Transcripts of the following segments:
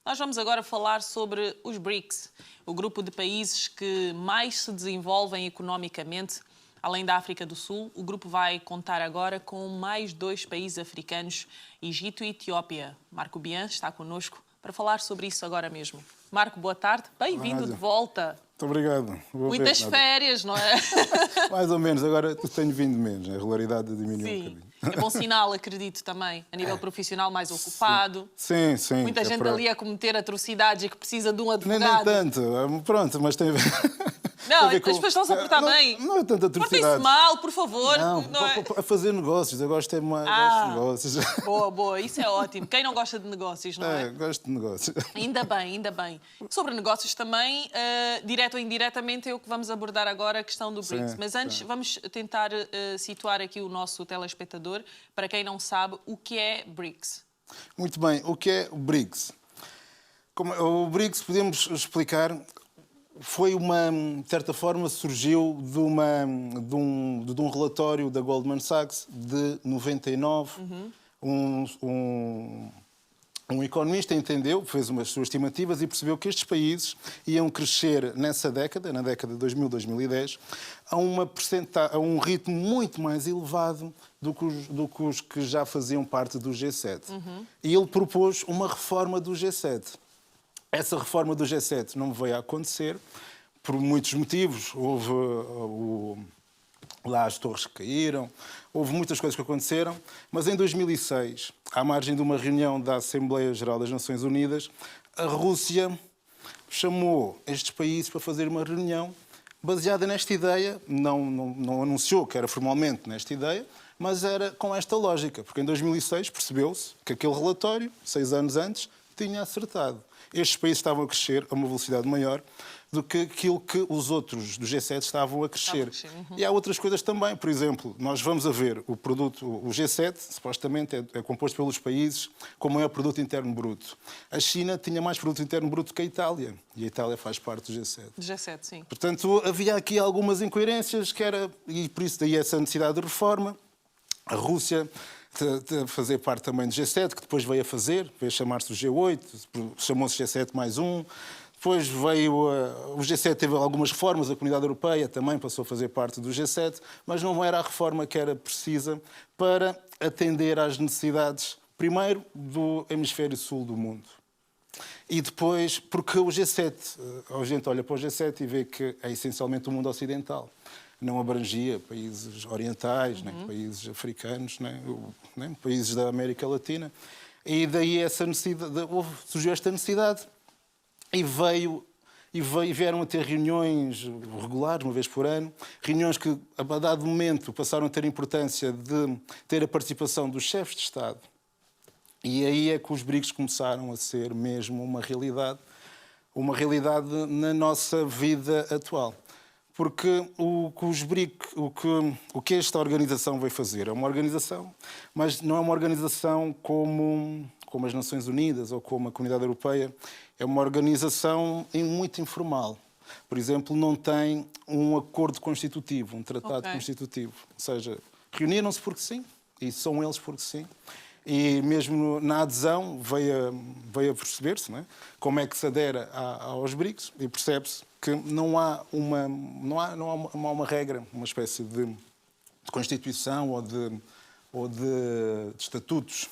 Nós vamos agora falar sobre os BRICS, o grupo de países que mais se desenvolvem economicamente. Além da África do Sul, o grupo vai contar agora com mais 2 países africanos, Egito e Etiópia. Marco Bian está connosco para falar sobre isso agora mesmo. Marco, boa tarde. Bem-vindo de volta. Muito obrigado. Muitas férias, não é? Mais ou menos. Agora tenho vindo menos. A regularidade diminuiu um bocadinho. É bom sinal, acredito, também. A nível profissional, mais ocupado. Sim, sim. Muita gente ali a cometer atrocidades e que precisa de um advogado. Nem tanto. Pronto, mas tem a ver... Não, as pessoas estão-se a portar bem. Não é tanta atrocidade. Portem-se mal, por favor. Não, é? a fazer negócios. Eu gosto de negócios. Boa, boa. Isso é ótimo. Quem não gosta de negócios, não é? Gosto de negócios. Ainda bem, ainda bem. Sobre negócios também, direto ou indiretamente, é o que vamos abordar agora, a questão do BRICS. Sim, mas antes, vamos tentar situar aqui o nosso telespectador, para quem não sabe, o que é BRICS. Muito bem. O que é o BRICS? O BRICS, podemos explicar... Foi de certa forma, surgiu de um relatório da Goldman Sachs de 99. Um economista entendeu, fez umas suas estimativas e percebeu que estes países iam crescer nessa década, na década de 2000, 2010, a um ritmo muito mais elevado do que os que já faziam parte do G7. E ele propôs uma reforma do G7. Essa reforma do G7 não veio a acontecer por muitos motivos. Lá as torres que caíram, houve muitas coisas que aconteceram, mas em 2006, à margem de uma reunião da Assembleia Geral das Nações Unidas, a Rússia chamou estes países para fazer uma reunião baseada nesta ideia, não anunciou que era formalmente nesta ideia, mas era com esta lógica, porque em 2006 percebeu-se que aquele relatório, 6 anos antes, tinha acertado. Estes países estavam a crescer a uma velocidade maior do que aquilo que os outros do G7 estavam a crescer. E há outras coisas também. Por exemplo, nós vamos a ver o G7, supostamente, é composto pelos países com o maior produto interno bruto. A China tinha mais produto interno bruto que a Itália. E a Itália faz parte do G7. Do G7, sim. Portanto, havia aqui algumas incoerências, e por isso daí essa necessidade de reforma. A Rússia... de fazer parte também do G7, que depois veio a chamar-se o G8, chamou-se G7 mais um. Depois veio o G7 teve algumas reformas, a Comunidade Europeia também passou a fazer parte do G7, mas não era a reforma que era precisa para atender às necessidades, primeiro, do hemisfério sul do mundo. E depois, porque o G7, a gente olha para o G7 e vê que é essencialmente o mundo ocidental. Não abrangia países orientais, nem países africanos, nem países da América Latina. E daí surgiu esta necessidade e vieram a ter reuniões regulares, uma vez por ano, reuniões que, a dado momento, passaram a ter importância de ter a participação dos chefes de Estado. E aí é que os BRICS começaram a ser mesmo uma realidade na nossa vida atual. Porque o que esta organização veio fazer é uma organização, mas não é uma organização como as Nações Unidas ou como a Comunidade Europeia. É uma organização muito informal. Por exemplo, não tem um acordo constitutivo, um tratado constitutivo. Ou seja, reuniram-se porque sim, e são eles porque sim. E mesmo na adesão veio a perceber-se, não é? Como é que se adera aos BRICS, e percebe-se que não há uma regra, uma espécie de constituição ou de estatutos.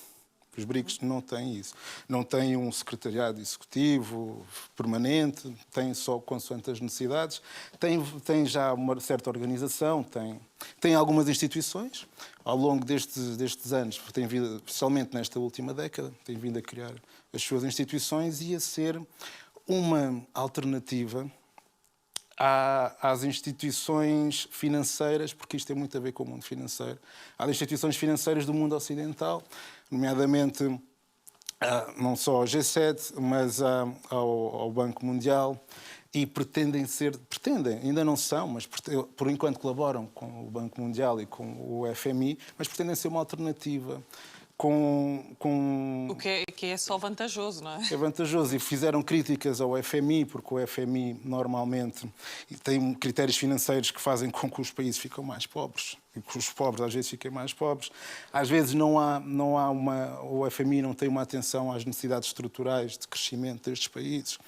Os BRICS não têm isso. Não têm um secretariado executivo permanente, têm só consoante as necessidades, têm já uma certa organização, têm algumas instituições. Ao longo destes anos, têm vindo, especialmente nesta última década, têm vindo a criar as suas instituições e a ser uma alternativa às instituições financeiras, porque isto tem muito a ver com o mundo financeiro, às instituições financeiras do mundo ocidental, nomeadamente não só ao G7, mas ao Banco Mundial, e pretendem, ainda não são, mas por enquanto colaboram com o Banco Mundial e com o FMI, mas pretendem ser uma alternativa com O que é só vantajoso, não é? É vantajoso. E fizeram críticas ao FMI, porque o FMI normalmente tem critérios financeiros que fazem com que os países fiquem mais pobres e que os pobres às vezes fiquem mais pobres. Às vezes o FMI não tem uma atenção às necessidades estruturais de crescimento destes países.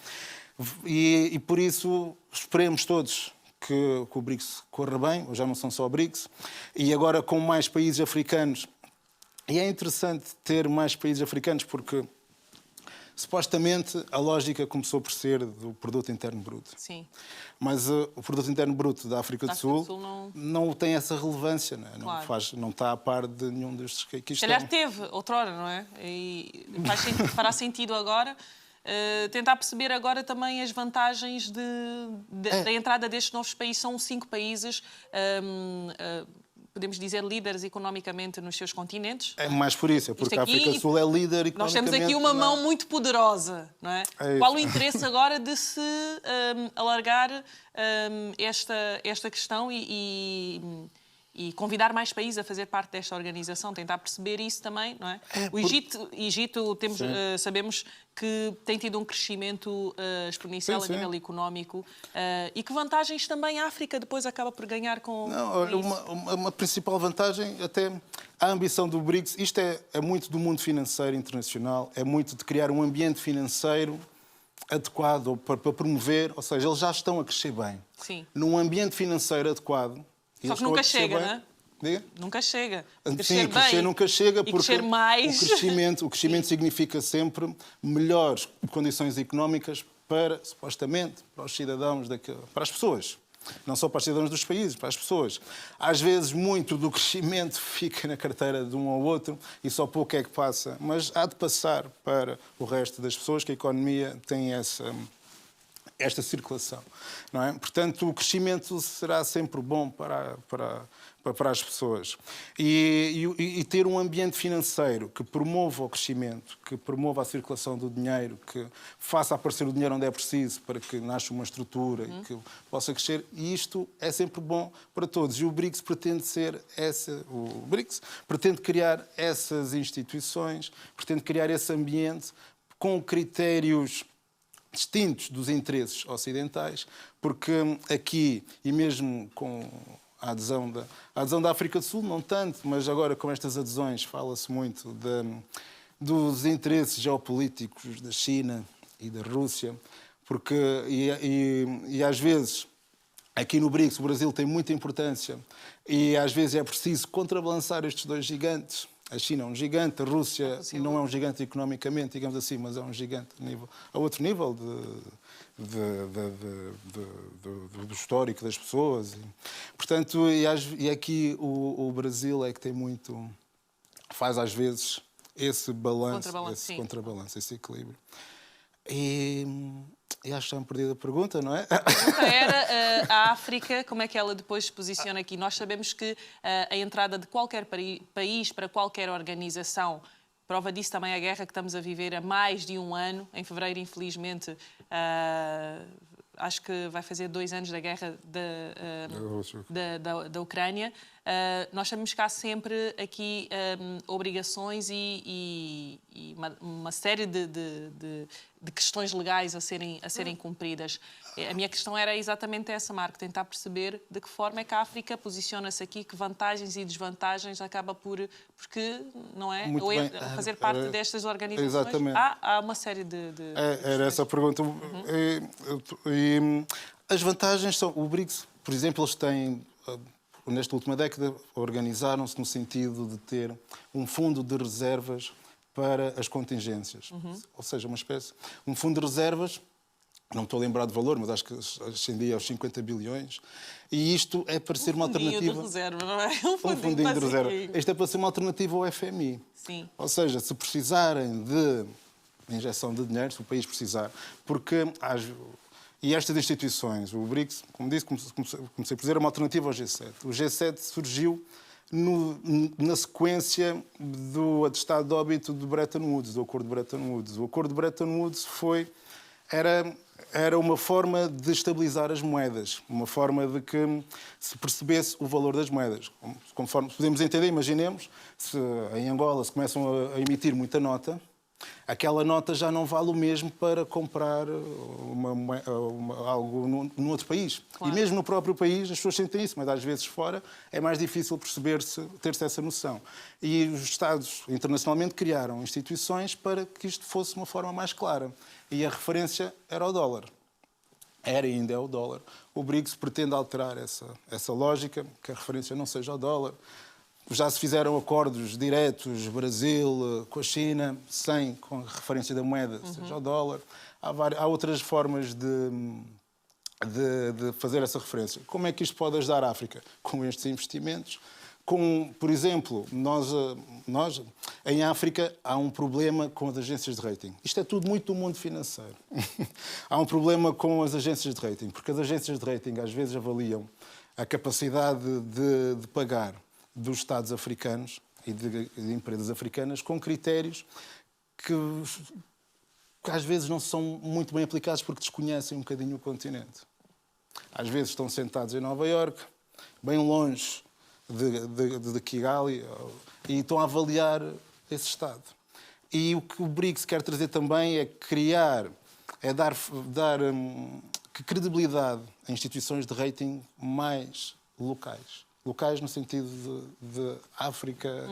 E por isso esperemos todos que o BRICS corra bem, já não são só BRICS, e agora com mais países africanos. E é interessante ter mais países africanos porque supostamente a lógica começou por ser do produto interno bruto. Sim. Mas o produto interno bruto da África do Sul não tem essa relevância, não é? Claro. Não está a par de nenhum destes que aqui Se estão. calhar teve outrora, não é? E fará sentido agora tentar perceber agora também as vantagens da entrada destes novos países. São 5 países, podemos dizer, líderes economicamente nos seus continentes. É mais por isso, é porque a África do Sul é líder economicamente. Nós temos aqui uma mão muito poderosa, não é? Qual o interesse agora de se alargar esta questão e convidar mais países a fazer parte desta organização, tentar perceber isso também, não é? O Egito sabemos que tem tido um crescimento exponencial a nível económico. E que vantagens também a África depois acaba por ganhar com isso? Uma principal vantagem, até a ambição do BRICS, isto é muito do mundo financeiro internacional, é muito de criar um ambiente financeiro adequado para promover, ou seja, eles já estão a crescer bem. Sim. Num ambiente financeiro adequado. Só que nunca chega, bem, não é? Diga? Nunca chega. Sim, crescer nunca chega porque crescer mais. o crescimento significa sempre melhores condições económicas supostamente, para os cidadãos, para as pessoas. Não só para os cidadãos dos países, para as pessoas. Às vezes, muito do crescimento fica na carteira de um ou outro e só pouco é que passa. Mas há de passar para o resto das pessoas, que a economia tem esta circulação, não é? Portanto, o crescimento será sempre bom para as pessoas. E ter um ambiente financeiro que promova o crescimento, que promova a circulação do dinheiro, que faça aparecer o dinheiro onde é preciso para que nasça uma estrutura e que possa crescer, e isto é sempre bom para todos. E o BRICS pretende criar essas instituições, pretende criar esse ambiente com critérios distintos dos interesses ocidentais, porque aqui, e mesmo com a adesão da África do Sul, não tanto, mas agora com estas adesões fala-se muito dos interesses geopolíticos da China e da Rússia, porque, e às vezes, aqui no BRICS, o Brasil tem muita importância e às vezes é preciso contrabalançar estes dois gigantes. A China é um gigante, a Rússia não é um gigante economicamente, digamos assim, mas é um gigante a outro nível do histórico das pessoas. Portanto, e aqui o Brasil é que tem muito... faz às vezes esse balanço, contrabalanço, esse equilíbrio. E acho que já me perdi a pergunta, não é? A pergunta era a África, como é que ela depois se posiciona aqui? Nós sabemos que a entrada de qualquer país para qualquer organização, prova disso também a guerra que estamos a viver há mais de um ano. Em fevereiro, infelizmente, acho que vai fazer 2 anos da guerra da Ucrânia. Nós sabemos que há sempre aqui obrigações e uma série de questões legais a serem cumpridas. A minha questão era exatamente essa, Marco, tentar perceber de que forma é que a África posiciona-se aqui, que vantagens e desvantagens acaba porque, não é? Fazer parte destas organizações. Exatamente. Há uma série de era essa a pergunta. E as vantagens são... O BRICS, por exemplo, eles têm... Nesta última década, organizaram-se no sentido de ter um fundo de reservas para as contingências. Ou seja, um fundo de reservas, não estou a lembrar de valor, mas acho que ascendia aos 50 bilhões. E isto é para ser uma alternativa... de reserva, não é? Um fundinho de reserva. Isto é para ser uma alternativa ao FMI. Sim. Ou seja, se precisarem de injeção de dinheiro, se o país precisar, porque... E estas instituições, o BRICS, como disse, comecei por dizer, é uma alternativa ao G7. O G7 surgiu na sequência do atestado de óbito de Bretton Woods, do Acordo de Bretton Woods. O Acordo de Bretton Woods era uma forma de estabilizar as moedas, uma forma de que se percebesse o valor das moedas. Conforme podemos entender, imaginemos, se em Angola se começam a emitir muita nota, aquela nota já não vale o mesmo para comprar algo num outro país. Claro. E mesmo no próprio país as pessoas sentem isso, mas às vezes fora é mais difícil ter-se essa noção. E os Estados, internacionalmente, criaram instituições para que isto fosse uma forma mais clara. E a referência era o dólar. Era e ainda é o dólar. O BRICS pretende alterar essa lógica, que a referência não seja o dólar. Já se fizeram acordos diretos, Brasil, com a China, sem com a referência da moeda, seja o dólar. Há outras formas de fazer essa referência. Como é que isto pode ajudar a África? Com estes investimentos. Por exemplo, nós em África há um problema com as agências de rating. Isto é tudo muito do mundo financeiro. Há um problema com as agências de rating, porque as agências de rating às vezes avaliam a capacidade de pagar dos Estados africanos e de empresas africanas com critérios que às vezes não são muito bem aplicados porque desconhecem um bocadinho o continente. Às vezes estão sentados em Nova Iorque, bem longe de Kigali, e estão a avaliar esse Estado. E o que o BRICS quer trazer também é dar credibilidade a instituições de rating mais locais. Locais no sentido de África,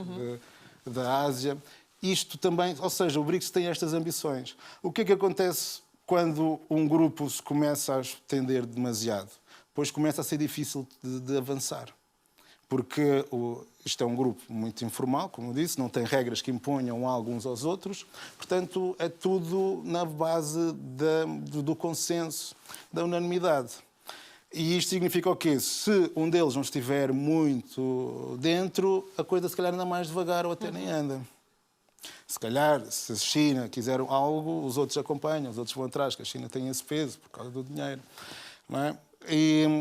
da Ásia. Isto também, ou seja, o BRICS tem estas ambições. O que é que acontece quando um grupo se começa a estender demasiado? Pois começa a ser difícil de avançar. Porque isto é um grupo muito informal, como eu disse, não tem regras que imponham algo uns aos outros, portanto, é tudo na base do consenso, da unanimidade. E isto significa o quê? Se um deles não estiver muito dentro, a coisa se calhar anda mais devagar ou até nem anda. Se calhar, se a China quiser algo, os outros acompanham, os outros vão atrás, que a China tem esse peso por causa do dinheiro. Não é?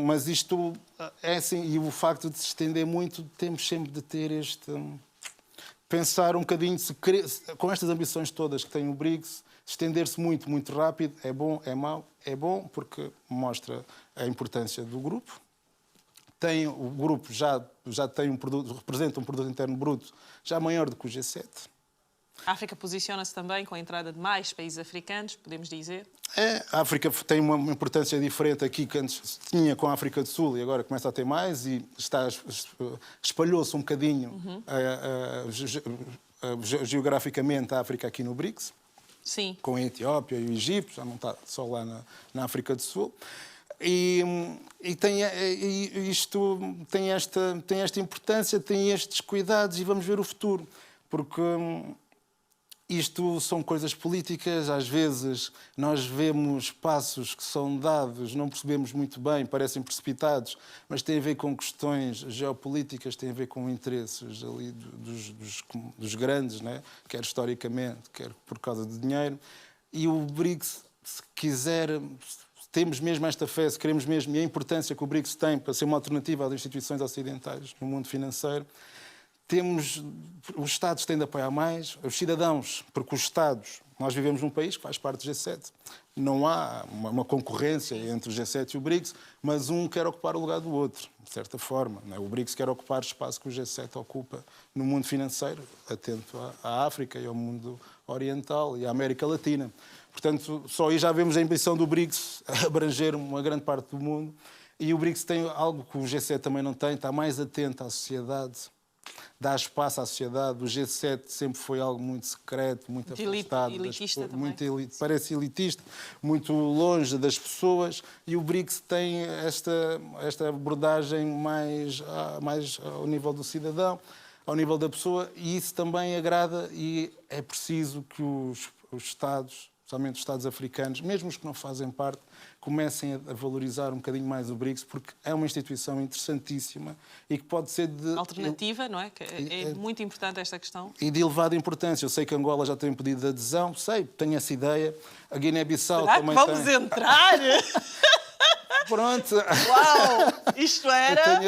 Mas isto é assim, e o facto de se estender muito, temos sempre de ter pensar um bocadinho, com estas ambições todas que tem o BRICS, estender-se muito, muito rápido, é bom, é mau? É bom porque mostra a importância do grupo. O grupo já tem representa um produto interno bruto já maior do que o G7. A África posiciona-se também com a entrada de mais países africanos, podemos dizer? A África tem uma importância diferente aqui que antes tinha com a África do Sul e agora começa a ter mais e espalhou-se um bocadinho geograficamente a África aqui no BRICS. Sim. Com a Etiópia e o Egito, já não está só lá na África do Sul. E isto tem esta importância, tem estes cuidados e vamos ver o futuro. Porque isto são coisas políticas, às vezes nós vemos passos que são dados, não percebemos muito bem, parecem precipitados, mas têm a ver com questões geopolíticas, têm a ver com interesses ali dos grandes, né? Quer historicamente, quer por causa de dinheiro. E o BRICS, se quiser, temos mesmo esta fé, se queremos mesmo, e a importância que o BRICS tem para ser uma alternativa às instituições ocidentais no mundo financeiro, os Estados têm de apoiar mais, os cidadãos, porque os Estados, nós vivemos num país que faz parte do G7. Não há uma concorrência entre o G7 e o BRICS, mas um quer ocupar o lugar do outro, de certa forma. Não é? O BRICS quer ocupar o espaço que o G7 ocupa no mundo financeiro, atento à África e ao mundo oriental e à América Latina. Portanto, só aí já vemos a ambição do BRICS abranger uma grande parte do mundo. E o BRICS tem algo que o G7 também não tem, está mais atento à sociedade, dá espaço à sociedade. O G7 sempre foi algo muito secreto, muito afastado. Elitista também. Parece elitista, muito longe das pessoas. E o BRICS tem esta abordagem mais ao nível do cidadão, ao nível da pessoa. E isso também agrada e é preciso que os Estados, especialmente os Estados africanos, mesmo os que não fazem parte, comecem a valorizar um bocadinho mais o BRICS, porque é uma instituição interessantíssima e que pode ser de... Alternativa, não é? É muito importante esta questão. E de elevada importância. Eu sei que Angola já tem um pedido de adesão, tenho essa ideia. A Guiné-Bissau também tem... Vamos entrar? Pronto. Uau! Isto era...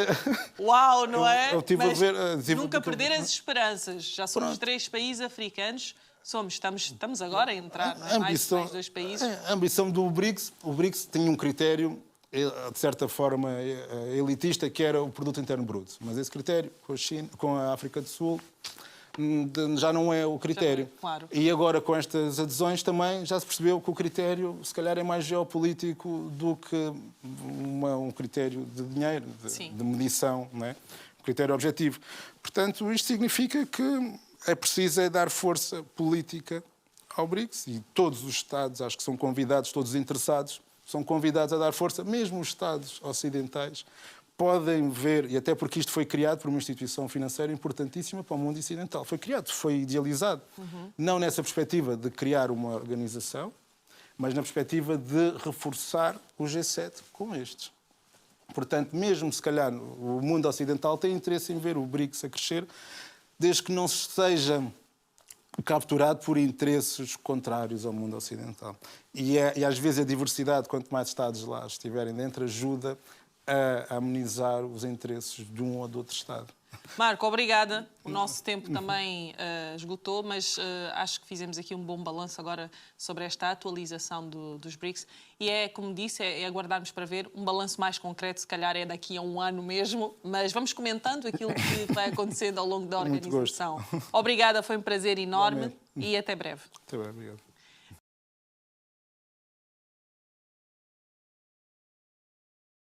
Uau, não é? Eu tive a ver... Nunca perder as esperanças. Já somos 3 países africanos. Estamos agora a entrar, não é? Mais 2 países. A ambição do BRICS, o BRICS tinha um critério, de certa forma, elitista, que era o produto interno bruto. Mas esse critério, com a China, com a África do Sul, já não é o critério. Claro. E agora, com estas adesões, também já se percebeu que o critério, se calhar, é mais geopolítico do que um critério de dinheiro, de medição, não é? Um critério objetivo. Portanto, isto significa que é preciso dar força política ao BRICS, e todos os Estados, acho que são convidados, todos os interessados, são convidados a dar força, mesmo os Estados ocidentais podem ver, e até porque isto foi criado por uma instituição financeira importantíssima para o mundo ocidental. Foi criado, foi idealizado, não nessa perspectiva de criar uma organização, mas na perspectiva de reforçar o G7 com estes. Portanto, mesmo se calhar o mundo ocidental tem interesse em ver o BRICS a crescer, desde que não seja capturado por interesses contrários ao mundo ocidental. E às vezes a diversidade, quanto mais Estados lá estiverem dentro, ajuda a amenizar os interesses de um ou de outro Estado. Marco, obrigada. O nosso tempo também esgotou, mas acho que fizemos aqui um bom balanço agora sobre esta atualização dos BRICS. E é, como disse, é aguardarmos para ver um balanço mais concreto, se calhar é daqui a um ano mesmo, mas vamos comentando aquilo que vai acontecendo ao longo da organização. Obrigada, foi um prazer enorme e até breve. Até breve, obrigado.